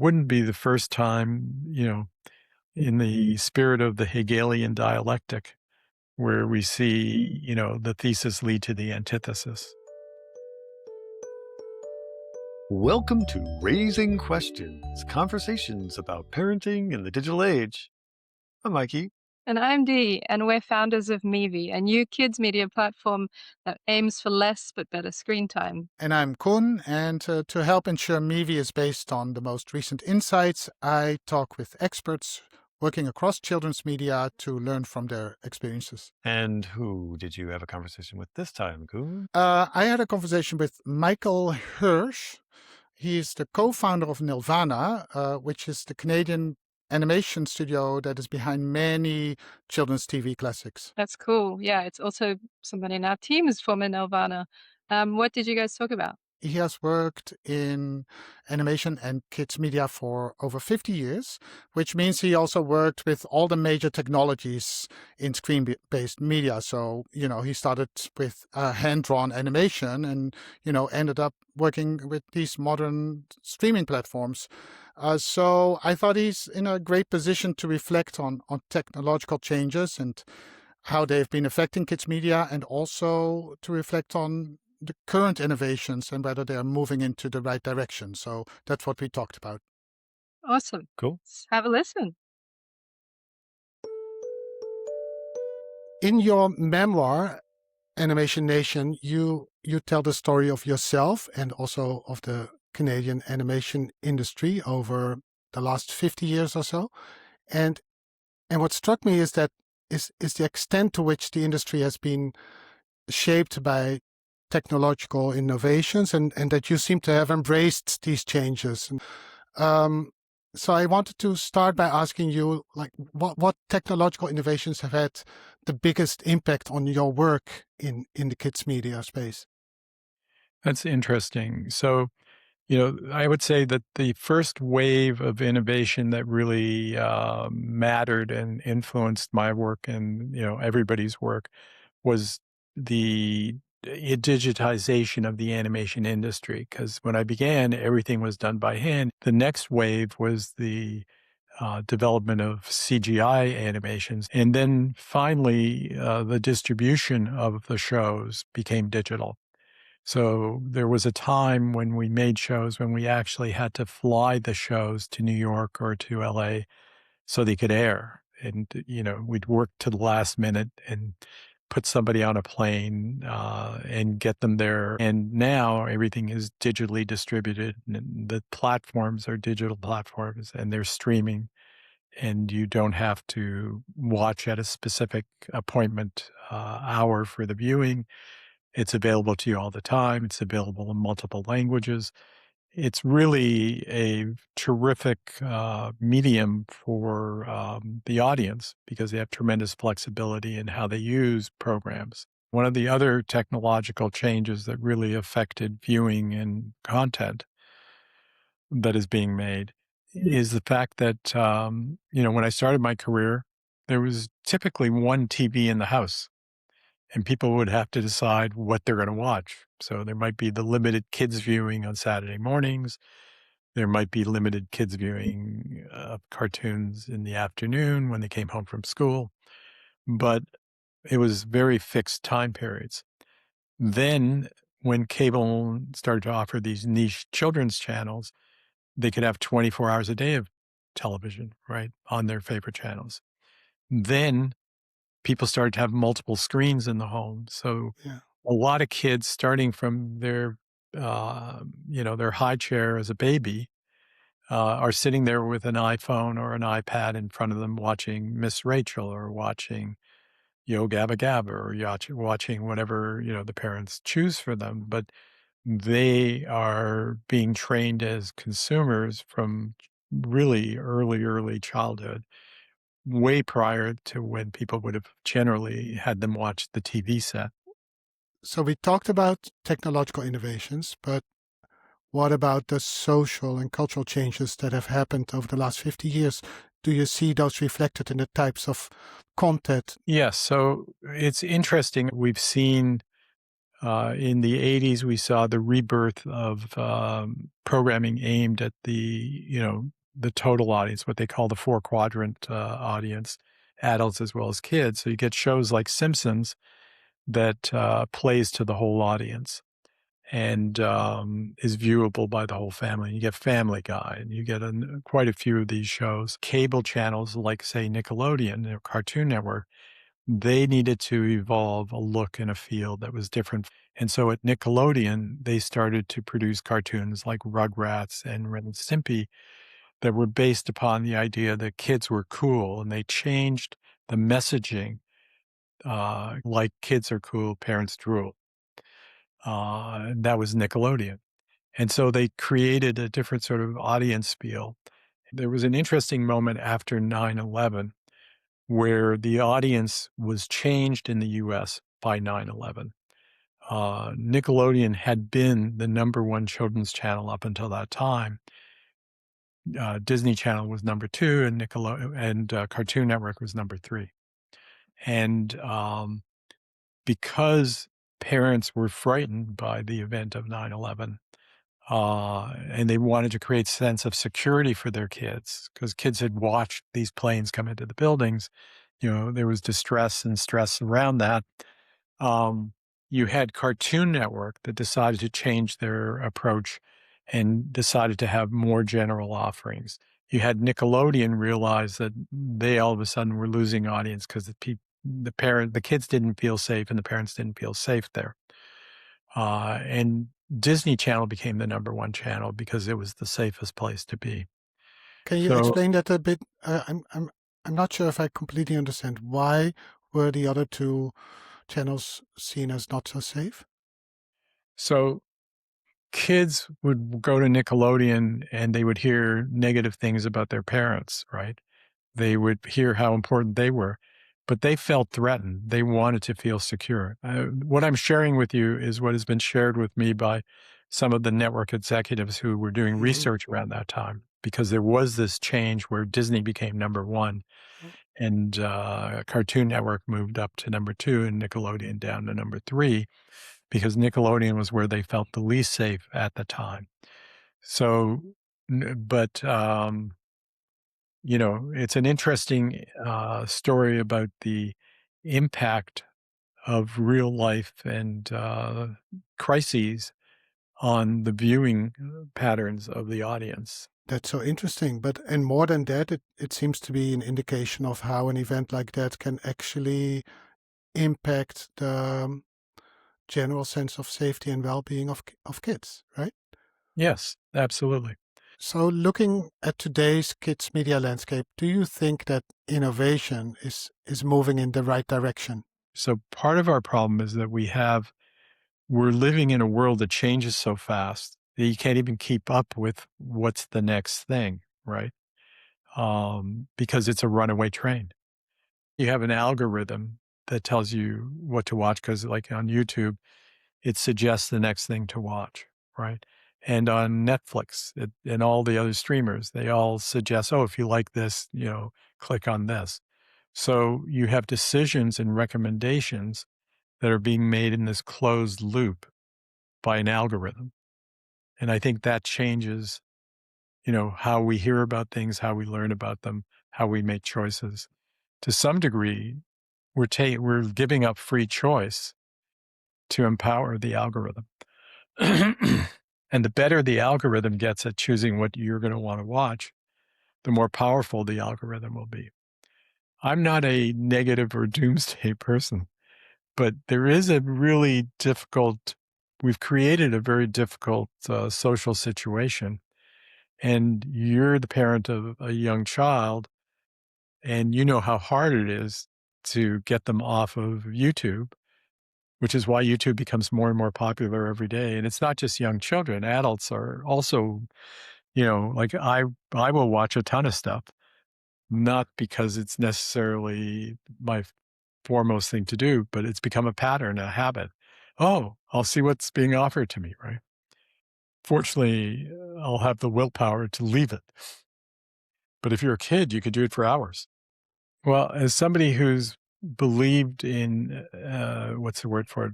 wouldn't be the first time, in the spirit of the Hegelian dialectic, where we see, the thesis lead to the antithesis. Welcome to Raising Questions, conversations about parenting in the digital age. I'm Mikey. And I'm Dee, and we're founders of Mevi, a new kids media platform that aims for less but better screen time. And I'm Koen, and to help ensure Mevi is based on the most recent insights, I talk with experts working across children's media to learn from their experiences. And who did you have a conversation with this time, Koen? I had a conversation with Michael Hirsh. He's the co-founder of Nelvana, which is the Canadian animation studio that is behind many children's TV classics. That's cool. Yeah, it's also somebody in our team is from Nelvana. What did you guys talk about? He has worked in animation and kids media for over 50 years, which means he also worked with all the major technologies in screen-based media. So, he started with hand-drawn animation and, ended up working with these modern streaming platforms. So I thought he's in a great position to reflect on technological changes and how they've been affecting kids media, and also to reflect on the current innovations and whether they are moving into the right direction. So that's what we talked about. Awesome. Cool. Let's have a listen. In your memoir, Animation Nation, you tell the story of yourself and also of the Canadian animation industry over the last 50 years or so. And what struck me is that is the extent to which the industry has been shaped by technological innovations, and that you seem to have embraced these changes. So I wanted to start by asking you, what technological innovations have had the biggest impact on your work in the kids media space? That's interesting. So, I would say that the first wave of innovation that really mattered and influenced my work and, everybody's work was the digitization of the animation industry. Because when I began, everything was done by hand. The next wave was the development of CGI animations. And then finally, the distribution of the shows became digital. So there was a time when we made shows when we actually had to fly the shows to New York or to LA so they could air. And, we'd work to the last minute and put somebody on a plane and get them there. And now everything is digitally distributed, and the platforms are digital platforms, and they're streaming, and you don't have to watch at a specific appointment hour for the viewing. It's available to you all the time. It's available in multiple languages. It's really a terrific medium for the audience because they have tremendous flexibility in how they use programs. One of the other technological changes that really affected viewing and content that is being made is the fact that, when I started my career, there was typically one TV in the house, and people would have to decide what they're going to watch. So there might be the limited kids viewing on Saturday mornings. There might be limited kids viewing of cartoons in the afternoon when they came home from school, but it was very fixed time periods. Then when cable started to offer these niche children's channels, they could have 24 hours a day of television, right, on their favorite channels. Then people started to have multiple screens in the home. So a lot of kids, starting from their high chair as a baby, are sitting there with an iPhone or an iPad in front of them watching Miss Rachel or watching Yo Gabba Gabba or watching whatever, the parents choose for them. But they are being trained as consumers from really early childhood, way prior to when people would have generally had them watch the TV set. So we talked about technological innovations, but what about the social and cultural changes that have happened over the last 50 years? Do you see those reflected in the types of content? Yes. So it's interesting. We've seen In the 80s, we saw the rebirth of programming aimed at the total audience, what they call the four quadrant audience, adults as well as kids. So you get shows like Simpsons that plays to the whole audience and is viewable by the whole family. You get Family Guy, and you get quite a few of these shows. Cable channels like, say, Nickelodeon or Cartoon Network, they needed to evolve a look and a feel that was different. And so at Nickelodeon, they started to produce cartoons like Rugrats and Ren and Stimpy that were based upon the idea that kids were cool, and they changed the messaging, like kids are cool, parents drool. That was Nickelodeon. And so they created a different sort of audience spiel. There was an interesting moment after 9/11 where the audience was changed in the US by 9/11. Nickelodeon had been the number one children's channel up until that time. Disney Channel was number two, and Cartoon Network was number three. And because parents were frightened by the event of 9/11, and they wanted to create a sense of security for their kids because kids had watched these planes come into the buildings. There was distress and stress around that. You had Cartoon Network that decided to change their approach and decided to have more general offerings. You had Nickelodeon realize that they all of a sudden were losing audience because the kids didn't feel safe and the parents didn't feel safe there. And Disney Channel became the number one channel because it was the safest place to be. Can you So, explain that a bit? I'm not sure if I completely understand. Why were the other two channels seen as not so safe? so kids would go to Nickelodeon and they would hear negative things about their parents, right? They would hear how important they were, but they felt threatened. They wanted to feel secure. What I'm sharing with you is what has been shared with me by some of the network executives who were doing Mhm. research around that time, because there was this change where Disney became number one Oh, and Cartoon Network moved up to number two and Nickelodeon down to number three, because Nickelodeon was where they felt the least safe at the time. So, but it's an interesting story about the impact of real life and crises on the viewing patterns of the audience. that's so interesting. And more than that, it seems to be an indication of how an event like that can actually impact the general sense of safety and well-being of kids, right? Yes, absolutely. So looking at today's kids media landscape, do you think that innovation is moving in the right direction? So part of our problem is that we're living in a world that changes so fast that you can't even keep up with what's the next thing, right? Because it's a runaway train. You have an algorithm that tells you what to watch because, like on YouTube, it suggests the next thing to watch, right? And on Netflix and all the other streamers, they all suggest, oh, if you like this, click on this. So you have decisions and recommendations that are being made in this closed loop by an algorithm. And I think that changes, how we hear about things, how we learn about them, how we make choices. To some degree, we're giving up free choice to empower the algorithm. And the better the algorithm gets at choosing what you're going to want to watch, the more powerful the algorithm will be. I'm not a negative or doomsday person, but there is we've created a very difficult social situation. And you're the parent of a young child, and you know how hard it is to get them off of YouTube, which is why YouTube becomes more and more popular every day. And it's not just young children, adults are also, like I will watch a ton of stuff, not because it's necessarily my foremost thing to do, but it's become a pattern, a habit. Oh, I'll see what's being offered to me, right? Fortunately, I'll have the willpower to leave it. But if you're a kid, you could do it for hours. Well, as somebody who's believed in, what's the word for it?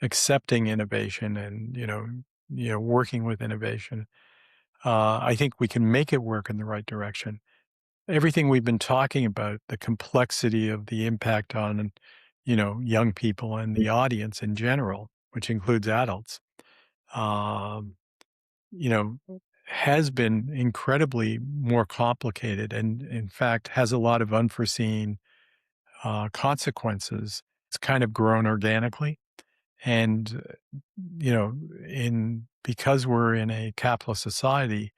accepting innovation and, working with innovation, I think we can make it work in the right direction. Everything we've been talking about, the complexity of the impact on, young people and the audience in general, which includes adults, um, you know, has been incredibly more complicated and, in fact, has a lot of unforeseen consequences. It's kind of grown organically. And, you know, in because we're in a capitalist society,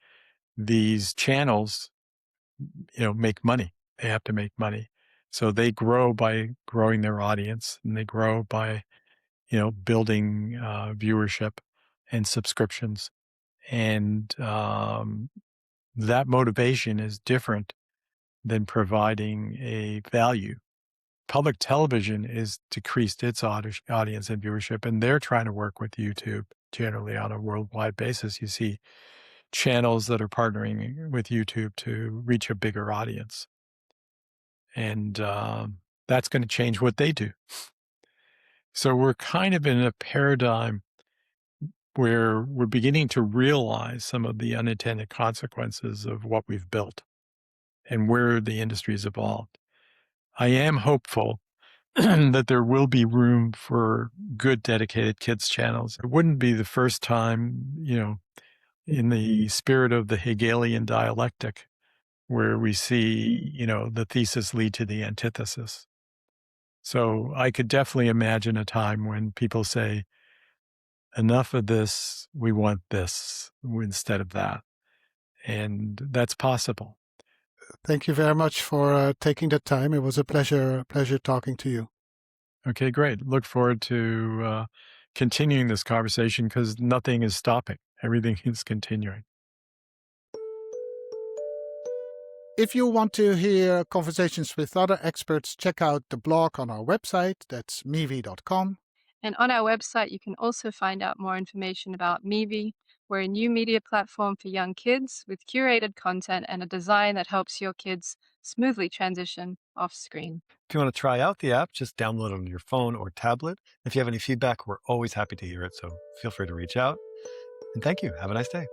these channels, make money. They have to make money. So they grow by growing their audience and they grow by, building viewership and subscriptions. And that motivation is different than providing a value. Public television is decreased its audience and viewership, and they're trying to work with YouTube generally on a worldwide basis. You see channels that are partnering with YouTube to reach a bigger audience. And that's going to change what they do. So we're kind of in a paradigm where we're beginning to realize some of the unintended consequences of what we've built and where the industry has evolved. I am hopeful that there will be room for good dedicated kids channels. It wouldn't be the first time, in the spirit of the Hegelian dialectic, where we see, the thesis lead to the antithesis. So I could definitely imagine a time when people say, enough of this, we want this instead of that. And that's possible. Thank you very much for taking the time. It was a pleasure talking to you. Okay, great. Look forward to continuing this conversation because nothing is stopping. Everything is continuing. If you want to hear conversations with other experts, check out the blog on our website. That's media.com. And on our website, you can also find out more information about Mevi. We're a new media platform for young kids with curated content and a design that helps your kids smoothly transition off screen. If you want to try out the app, just download it on your phone or tablet. If you have any feedback, we're always happy to hear it, so feel free to reach out. And thank you. Have a nice day.